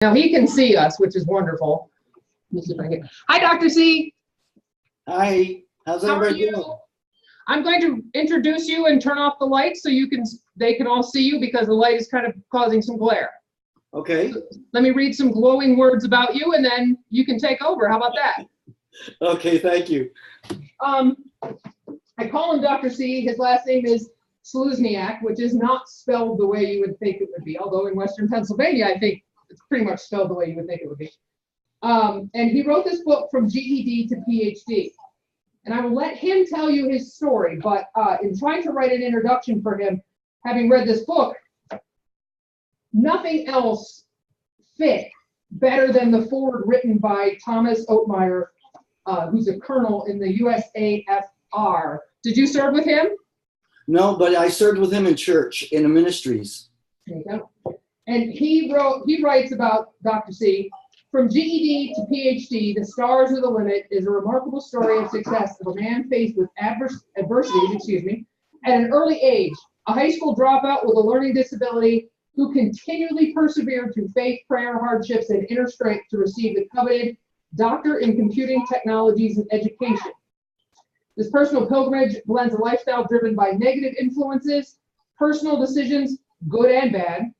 Now he can see us, which is wonderful. Let me see if I can get. Hi, Dr. C. Hi, how's everybody doing? I'm going to introduce you and turn off the lights so they can all see you because the light is kind of causing some glare. Okay. Let me read some glowing words about you and then you can take over. How about that? Okay, thank you. I call him Dr. C. His last name is Czelusniak, which is not spelled the way you would think it would be, although in Western Pennsylvania, I think it's pretty much spelled the way you would think it would be. And he wrote this book from GED to PhD. And I will let him tell you his story, but in trying to write an introduction for him, having read this book, nothing else fit better than the foreword written by Thomas Oatmeyer, who's a colonel in the USAFR. Did you serve with him? No, but I served with him in church, in the ministries. There you go. And he writes about Dr. C. From GED to PhD, the stars are the limit is a remarkable story of success of a man faced with adversities, at an early age, a high school dropout with a learning disability who continually persevered through faith, prayer, hardships, and inner strength to receive the coveted Doctor in Computing Technologies and Education. This personal pilgrimage blends a lifestyle driven by negative influences, personal decisions, good and bad,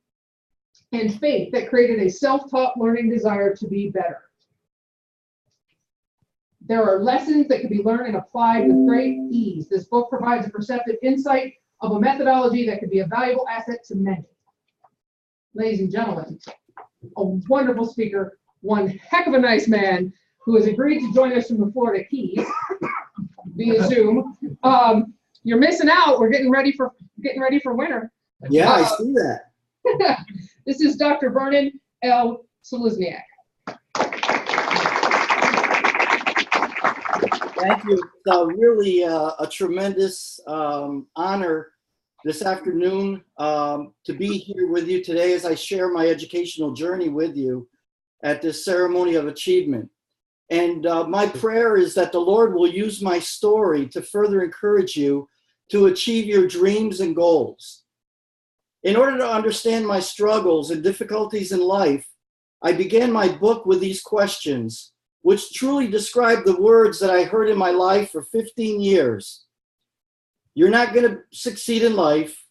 and faith that created a self-taught learning desire to be better. There are lessons that can be learned and applied with great ease. This book provides a perceptive insight of a methodology that could be a valuable asset to many. Ladies and gentlemen, a wonderful speaker, one heck of a nice man who has agreed to join us from the Florida Keys via Zoom. You're missing out. We're getting ready for winter. Yeah, I see that. This is Dr. Vernon L. Czelusniak. Thank you. It's really a tremendous honor this afternoon to be here with you today as I share my educational journey with you at this ceremony of achievement. And my prayer is that the Lord will use my story to further encourage you to achieve your dreams and goals. In order to understand my struggles and difficulties in life, I began my book with these questions, which truly describe the words that I heard in my life for 15 years. You're not going to succeed in life.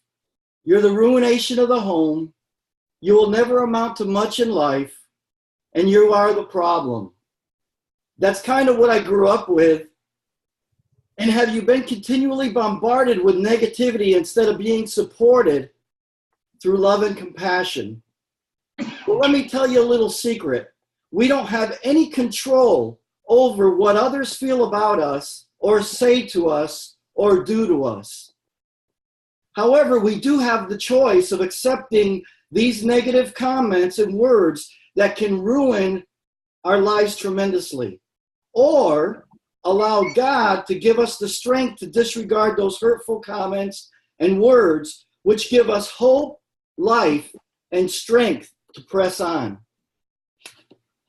You're the ruination of the home. You will never amount to much in life, and you are the problem. That's kind of what I grew up with. And have you been continually bombarded with negativity instead of being supported through love and compassion? Well, let me tell you a little secret. We don't have any control over what others feel about us or say to us or do to us. However, we do have the choice of accepting these negative comments and words that can ruin our lives tremendously, or allow God to give us the strength to disregard those hurtful comments and words which give us hope, life, and strength to press on.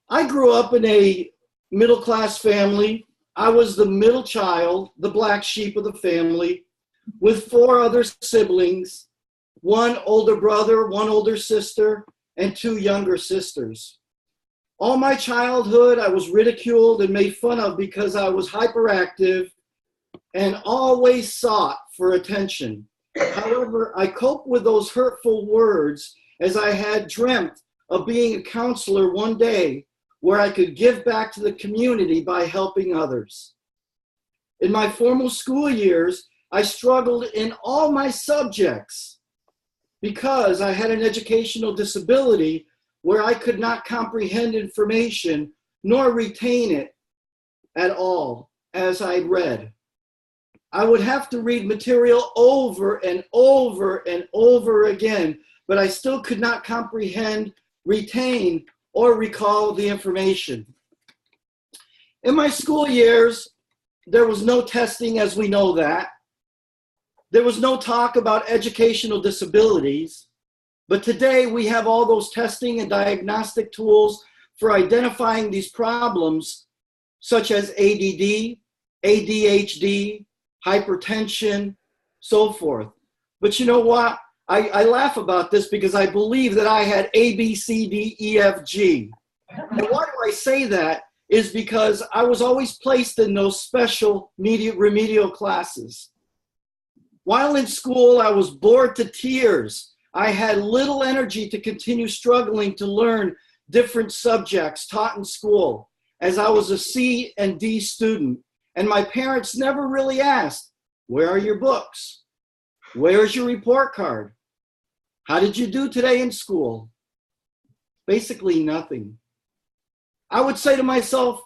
I grew up in a middle-class family. I was the middle child, the black sheep of the family, with 4 other siblings, 1 older brother, 1 older sister, and 2 younger sisters. All my childhood, I was ridiculed and made fun of because I was hyperactive and always sought for attention. However, I coped with those hurtful words as I had dreamt of being a counselor one day where I could give back to the community by helping others. In my formal school years, I struggled in all my subjects because I had an educational disability where I could not comprehend information nor retain it at all as I read. I would have to read material over and over and over again, but I still could not comprehend, retain, or recall the information. In my school years, there was no testing, as we know that. There was no talk about educational disabilities, but today we have all those testing and diagnostic tools for identifying these problems, such as ADD, ADHD, hypertension, so forth. But you know what? I laugh about this because I believe that I had A, B, C, D, E, F, G. And why do I say that? Is because I was always placed in those special remedial classes. While in school, I was bored to tears. I had little energy to continue struggling to learn different subjects taught in school, as I was a C and D student. And my parents never really asked, where are your books? Where's your report card? How did you do today in school? Basically nothing. I would say to myself,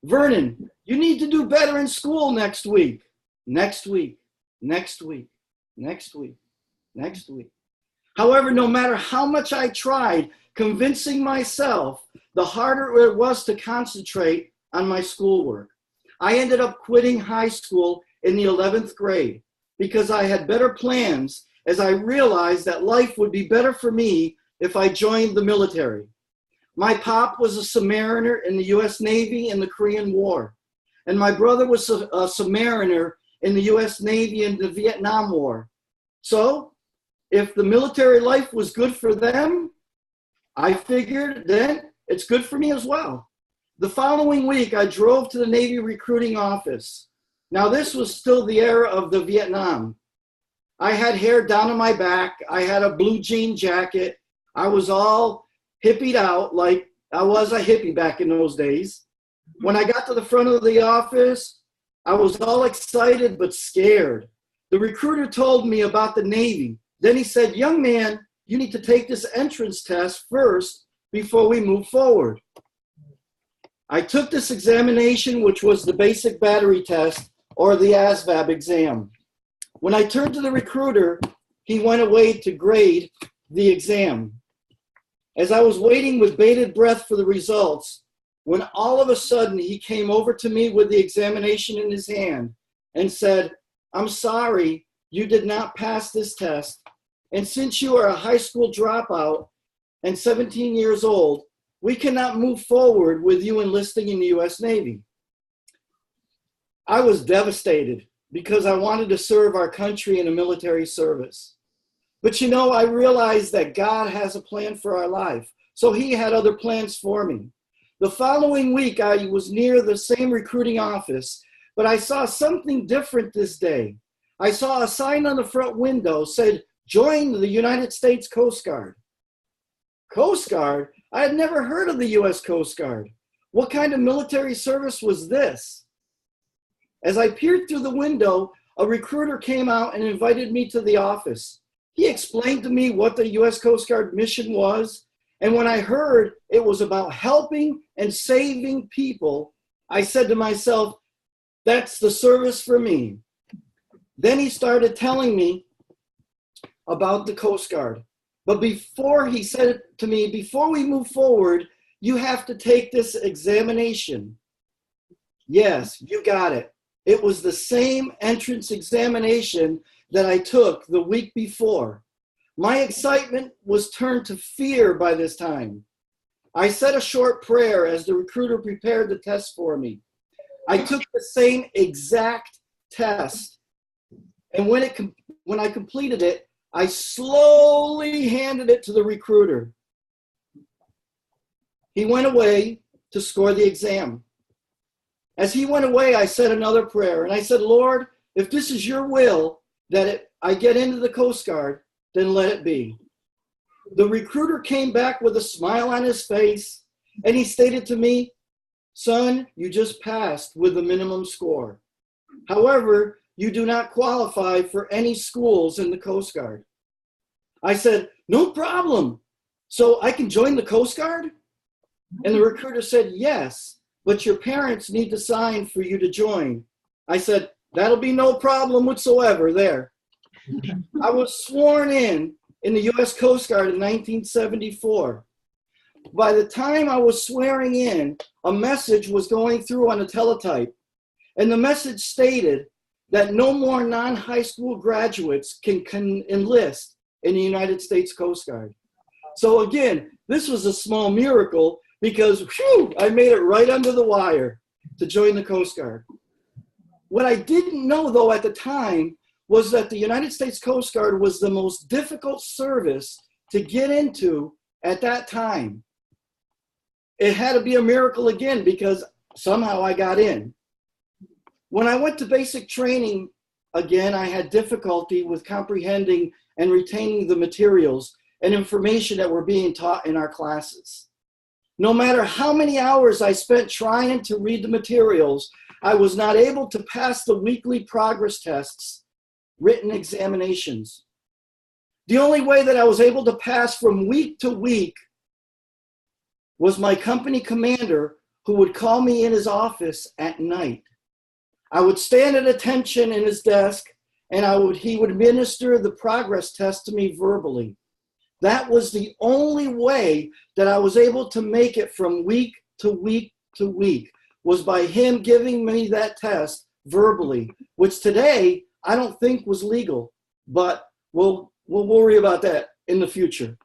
Vernon, you need to do better in school next week. Next week, next week, next week, next week. However, no matter how much I tried convincing myself, the harder it was to concentrate on my schoolwork. I ended up quitting high school in the 11th grade because I had better plans, as I realized that life would be better for me if I joined the military. My pop was a submariner in the U.S. Navy in the Korean War, and my brother was a submariner in the U.S. Navy in the Vietnam War. So, if the military life was good for them, I figured then it's good for me as well. The following week, I drove to the Navy recruiting office. Now, this was still the era of the Vietnam. I had hair down on my back. I had a blue jean jacket. I was all hippied out like I was a hippie back in those days. When I got to the front of the office, I was all excited but scared. The recruiter told me about the Navy. Then he said, young man, you need to take this entrance test first before we move forward. I took this examination, which was the basic battery test or the ASVAB exam. When I turned to the recruiter, he went away to grade the exam. As I was waiting with bated breath for the results, when all of a sudden he came over to me with the examination in his hand and said, I'm sorry, you did not pass this test. And since you are a high school dropout and 17 years old, we cannot move forward with you enlisting in the U.S. Navy. I was devastated because I wanted to serve our country in a military service. But you know, I realized that God has a plan for our life. So he had other plans for me. The following week, I was near the same recruiting office, but I saw something different this day. I saw a sign on the front window said, join the United States Coast Guard. Coast Guard? I had never heard of the U.S. Coast Guard. What kind of military service was this? As I peered through the window, a recruiter came out and invited me to the office. He explained to me what the U.S. Coast Guard mission was, and when I heard it was about helping and saving people, I said to myself, that's the service for me. Then he started telling me about the Coast Guard. But before he said it to me, before we move forward, you have to take this examination. Yes, you got it. It was the same entrance examination that I took the week before. My excitement was turned to fear by this time. I said a short prayer as the recruiter prepared the test for me. I took the same exact test. And when I completed it, I slowly handed it to the recruiter. He went away to score the exam. As he went away, I said another prayer, and I said, Lord, if this is your will that I get into the Coast Guard, then let it be. The recruiter came back with a smile on his face, and he stated to me, son, you just passed with the minimum score. However, you do not qualify for any schools in the Coast Guard. I said, no problem. So I can join the Coast Guard? And the recruiter said, yes, but your parents need to sign for you to join. I said, that'll be no problem whatsoever there. I was sworn in the U.S. Coast Guard in 1974. By the time I was swearing in, a message was going through on a teletype. And the message stated that no more non-high school graduates can enlist in the United States Coast Guard. So again, this was a small miracle because I made it right under the wire to join the Coast Guard. What I didn't know though at the time was that the United States Coast Guard was the most difficult service to get into at that time. It had to be a miracle again because somehow I got in. When I went to basic training, again, I had difficulty with comprehending and retaining the materials and information that were being taught in our classes. No matter how many hours I spent trying to read the materials, I was not able to pass the weekly progress tests, written examinations. The only way that I was able to pass from week to week was my company commander, who would call me in his office at night. I would stand at attention in his desk, and he would administer the progress test to me verbally. That was the only way that I was able to make it from week to week to week, was by him giving me that test verbally, which today I don't think was legal, but we'll worry about that in the future.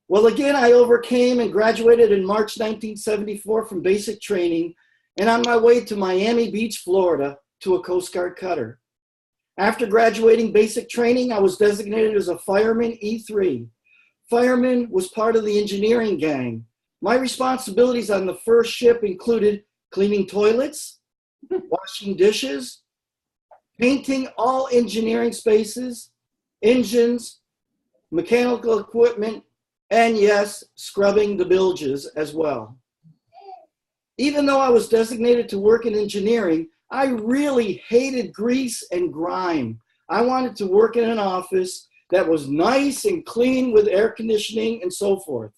Well, again, I overcame and graduated in March 1974 from basic training, and on my way to Miami Beach, Florida, to a Coast Guard cutter. After graduating basic training, I was designated as a fireman E3. Fireman was part of the engineering gang. My responsibilities on the first ship included cleaning toilets, washing dishes, painting all engineering spaces, engines, mechanical equipment, and yes, scrubbing the bilges as well. Even though I was designated to work in engineering, I really hated grease and grime. I wanted to work in an office that was nice and clean with air conditioning and so forth.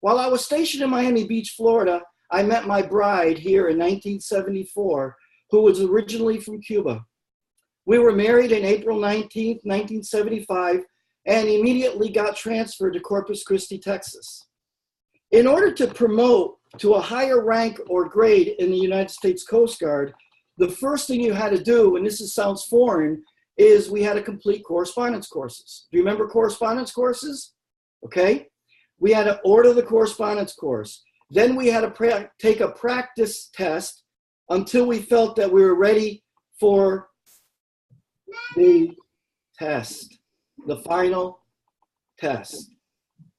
While I was stationed in Miami Beach, Florida, I met my bride here in 1974, who was originally from Cuba. We were married on April 19th, 1975, and immediately got transferred to Corpus Christi, Texas. In order to promote to a higher rank or grade in the United States Coast Guard, the first thing you had to do, and sounds foreign, is we had to complete correspondence courses. Do you remember correspondence courses? Okay. We had to order the correspondence course. Then we had to take a practice test until we felt that we were ready for the test, the final test,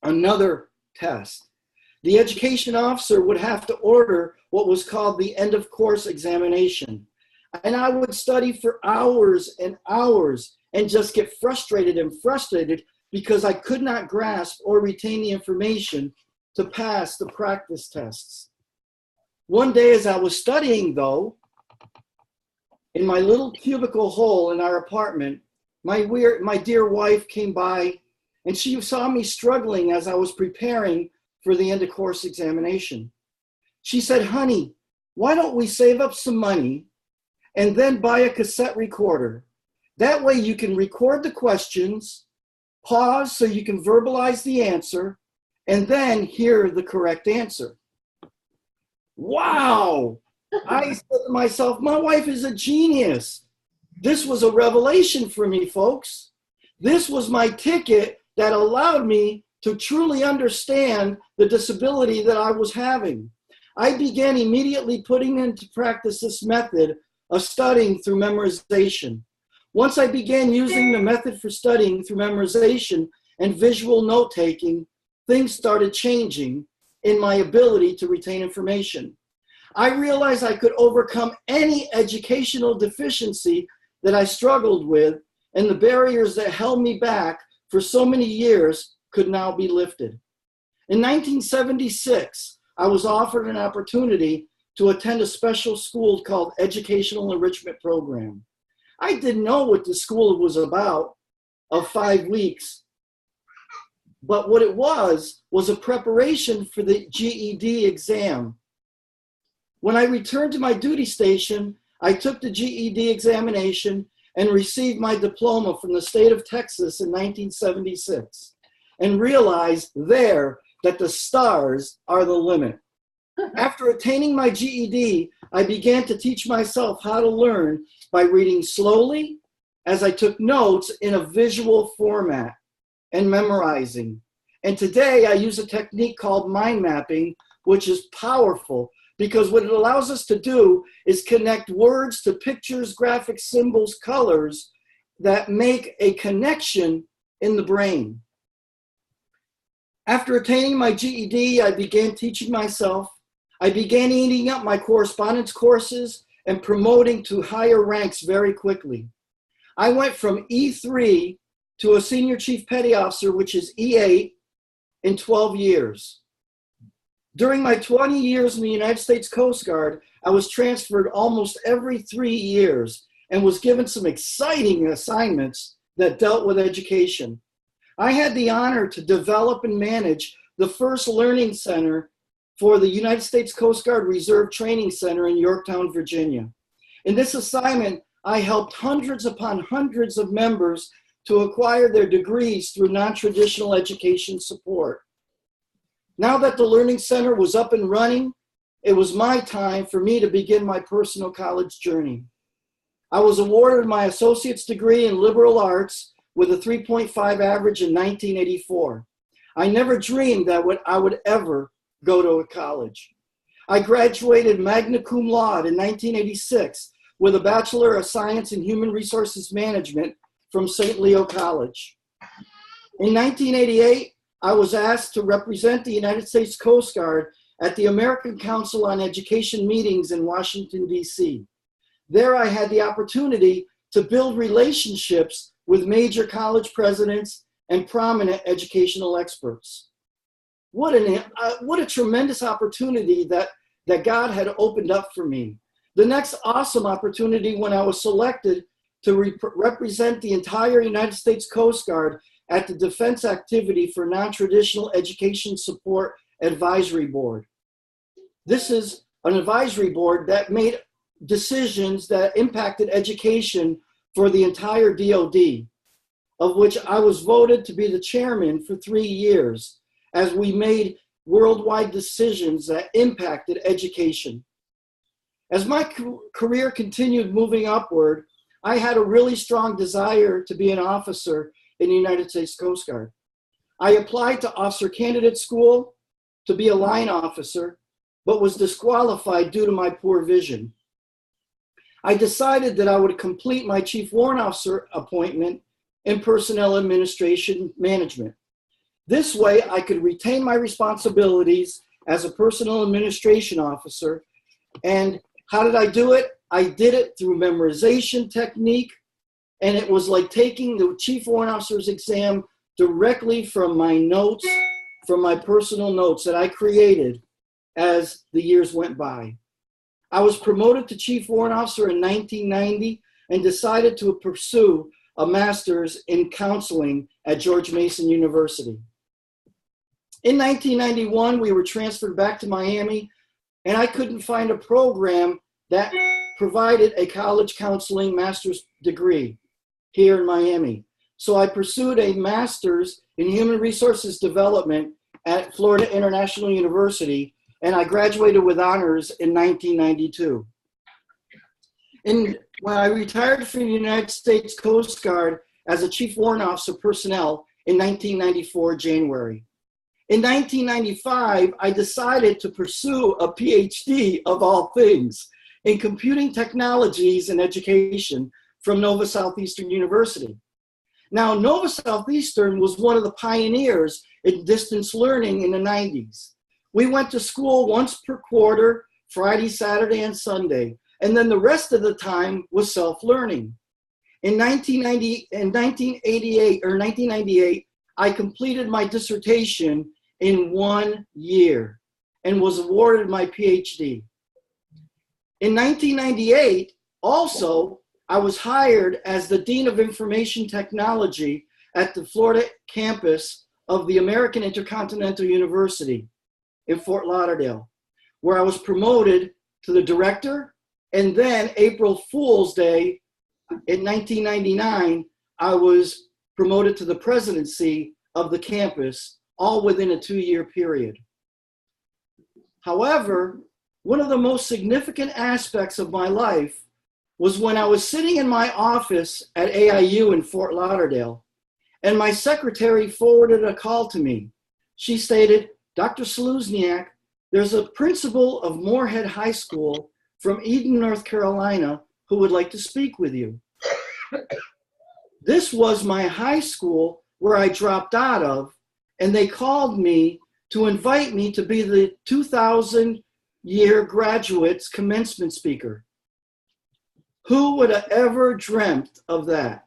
another test. The education officer would have to order what was called the end of course examination. And I would study for hours and hours and just get frustrated because I could not grasp or retain the information to pass the practice tests. One day as I was studying, though, in my little cubicle hole in our apartment, my dear wife came by and she saw me struggling as I was preparing for the end of course examination. She said, "Honey, why don't we save up some money and then buy a cassette recorder? That way you can record the questions, pause so you can verbalize the answer, and then hear the correct answer." Wow! I said to myself, my wife is a genius. This was a revelation for me, folks. This was my ticket that allowed me to truly understand the disability that I was having. I began immediately putting into practice this method of studying through memorization. Once I began using the method for studying through memorization and visual note-taking, things started changing in my ability to retain information. I realized I could overcome any educational deficiency that I struggled with, and the barriers that held me back for so many years could now be lifted. In 1976, I was offered an opportunity to attend a special school called Educational Enrichment Program. I didn't know what the school was about of 5 weeks, but what it was a preparation for the GED exam. When I returned to my duty station, I took the GED examination and received my diploma from the state of Texas in 1976 and realized there that the stars are the limit. After attaining my GED, I began to teach myself how to learn by reading slowly as I took notes in a visual format and memorizing. And today I use a technique called mind mapping, which is powerful because what it allows us to do is connect words to pictures, graphics, symbols, colors that make a connection in the brain. After attaining my GED, I began teaching myself. I began eating up my correspondence courses and promoting to higher ranks very quickly. I went from E3 to a senior chief petty officer, which is E8, in 12 years. During my 20 years in the United States Coast Guard, I was transferred almost every 3 years and was given some exciting assignments that dealt with education. I had the honor to develop and manage the first learning center for the United States Coast Guard Reserve Training Center in Yorktown, Virginia. In this assignment, I helped hundreds upon hundreds of members to acquire their degrees through non-traditional education support. Now that the Learning Center was up and running, it was my time for me to begin my personal college journey. I was awarded my associate's degree in liberal arts with a 3.5 average in 1984. I never dreamed that I would ever go to a college. I graduated magna cum laude in 1986 with a Bachelor of Science in Human Resources Management from St. Leo College. In 1988, I was asked to represent the United States Coast Guard at the American Council on Education meetings in Washington, D.C. There I had the opportunity to build relationships with major college presidents and prominent educational experts. What a tremendous opportunity that God had opened up for me. The next awesome opportunity when I was selected to represent the entire United States Coast Guard at the Defense Activity for Non-Traditional Education Support Advisory Board. This is an advisory board that made decisions that impacted education for the entire DoD, of which I was voted to be the chairman for 3 years as we made worldwide decisions that impacted education. As my career continued moving upward, I had a really strong desire to be an officer in the United States Coast Guard. I applied to officer candidate school to be a line officer, but was disqualified due to my poor vision. I decided that I would complete my chief warrant officer appointment in personnel administration management. This way, I could retain my responsibilities as a personnel administration officer. And how did I do it? I did it through memorization technique, and it was like taking the chief warrant officer's exam directly from my notes, from my personal notes that I created as the years went by. I was promoted to chief warrant officer in 1990 and decided to pursue a master's in counseling at George Mason University. In 1991, we were transferred back to Miami, and I couldn't find a program that provided a college counseling master's degree here in Miami. So I pursued a master's in human resources development at Florida International University, and I graduated with honors in 1992. When I retired from the United States Coast Guard as a chief warrant officer personnel in 1994, January. In 1995, I decided to pursue a PhD of all things in computing technologies and education from Nova Southeastern University. Now, Nova Southeastern was one of the pioneers in distance learning in the 90s. We went to school once per quarter, Friday, Saturday, and Sunday, and then the rest of the time was self-learning. In 1998, I completed my dissertation in 1 year and was awarded my PhD. In 1998, also, I was hired as the Dean of Information Technology at the Florida campus of the American Intercontinental University in Fort Lauderdale, where I was promoted to the director, and then April Fool's Day in 1999, I was promoted to the presidency of the campus, all within a 2-year period. However, one of the most significant aspects of my life was when I was sitting in my office at AIU in Fort Lauderdale, and my secretary forwarded a call to me. She stated, "Dr. Czelusniak, There's a principal of Moorhead High School from Eden, North Carolina, who would like to speak with you. This was my high school where I dropped out of, and they called me to invite me to be the 2000 year graduates commencement speaker. Who would have ever dreamt of that?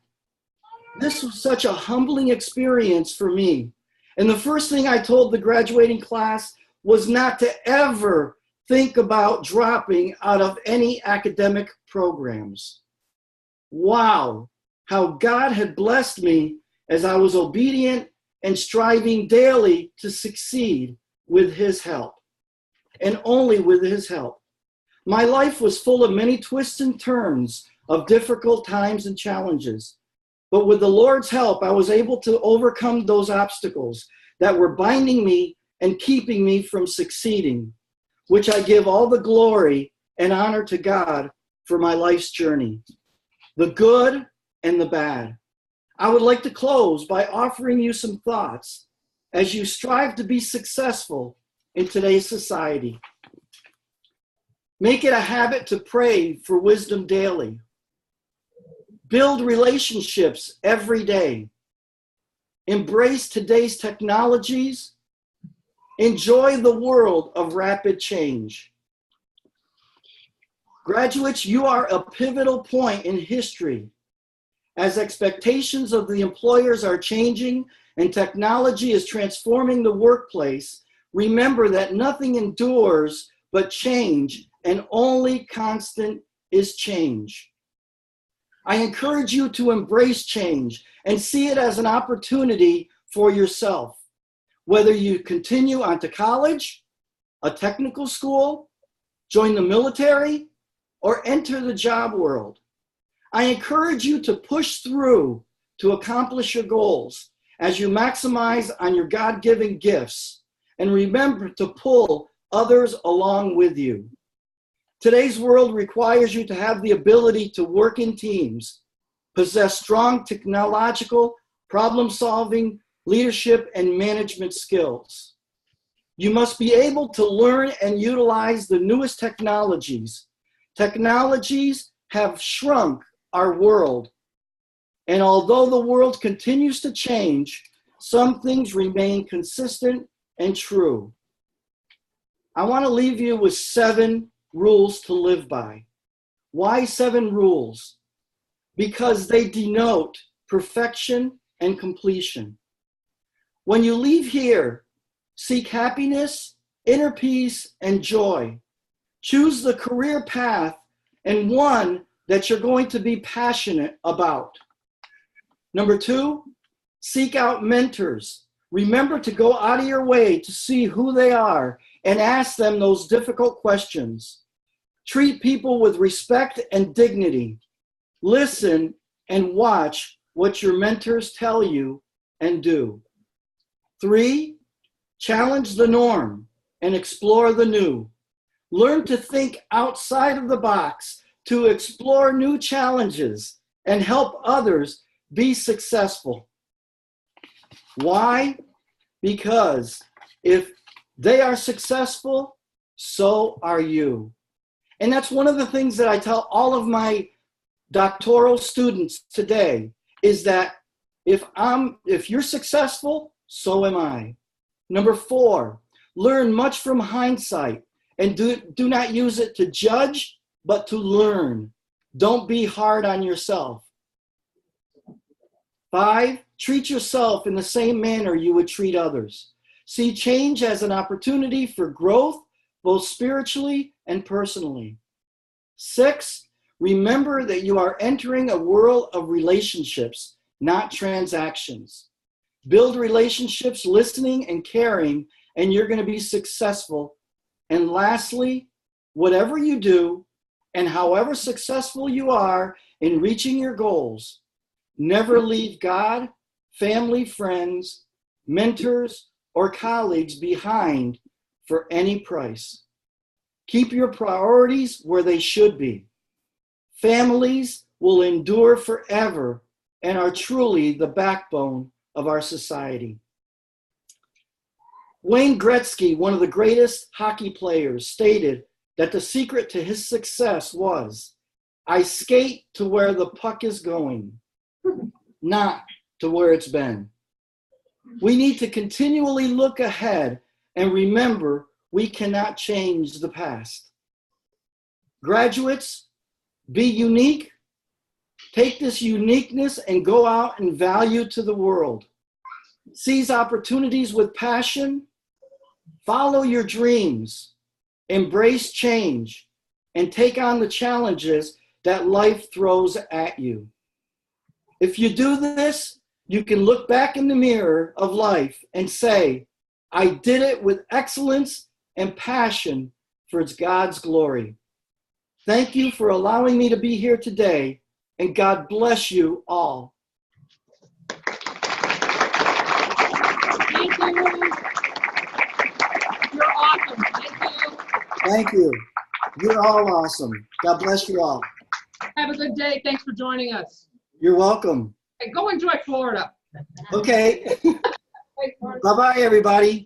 This was such a humbling experience for me. And the first thing I told the graduating class was not to ever think about dropping out of any academic programs. Wow, how God had blessed me as I was obedient and striving daily to succeed with his help, and only with his help. My life was full of many twists and turns of difficult times and challenges. But with the Lord's help, I was able to overcome those obstacles that were binding me and keeping me from succeeding, which I give all the glory and honor to God for my life's journey, the good and the bad. I would like to close by offering you some thoughts as you strive to be successful in today's society. Make it a habit to pray for wisdom daily. Build relationships every day. Embrace today's technologies. Enjoy the world of rapid change. Graduates, you are a pivotal point in history. As expectations of the employers are changing and technology is transforming the workplace, remember that nothing endures but change, and only constant is change. I encourage you to embrace change and see it as an opportunity for yourself. Whether you continue on to college, a technical school, join the military, or enter the job world, I encourage you to push through to accomplish your goals as you maximize on your God-given gifts, and remember to pull others along with you. Today's world requires you to have the ability to work in teams, possess strong technological, problem-solving, leadership, and management skills. You must be able to learn and utilize the newest technologies. Technologies have shrunk our world, and although the world continues to change, some things remain consistent and true. I want to leave you with 7 rules to live by. Why 7 rules? Because they denote perfection and completion. When you leave here, seek happiness, inner peace, and joy. Choose the career path and one that you're going to be passionate about. Number 2, seek out mentors. Remember to go out of your way to see who they are and ask them those difficult questions. Treat people with respect and dignity. Listen and watch what your mentors tell you and do. 3, challenge the norm and explore the new. Learn to think outside of the box to explore new challenges and help others be successful. Why? Because if they are successful, so are you. And that's one of the things that I tell all of my doctoral students today, is that if you're successful, so am I. Number 4, learn much from hindsight and do not use it to judge, but to learn. Don't be hard on yourself. 5, treat yourself in the same manner you would treat others. See change as an opportunity for growth, both spiritually and personally. 6, remember that you are entering a world of relationships, not transactions. Build relationships, listening and caring, and you're going to be successful. And lastly, whatever you do, and however successful you are in reaching your goals, never leave God, family, friends, mentors, or colleagues behind for any price. Keep your priorities where they should be. Families will endure forever and are truly the backbone of our society. Wayne Gretzky, one of the greatest hockey players, stated that the secret to his success was, I skate to where the puck is going, not to where it's been. We need to continually look ahead and remember we cannot change the past. Graduates, be unique. Take this uniqueness and go out and value to the world. Seize opportunities with passion. Follow your dreams. Embrace change and take on the challenges that life throws at you. If you do this, you can look back in the mirror of life and say, I did it with excellence and passion for its God's glory. Thank you for allowing me to be here today, and God bless you all. Thank you. You're awesome. Thank you. Thank you. You're all awesome. God bless you all. Have a good day. Thanks for joining us. You're welcome. Hey, go enjoy Florida. Okay. Thanks, Mark. Bye-bye, everybody.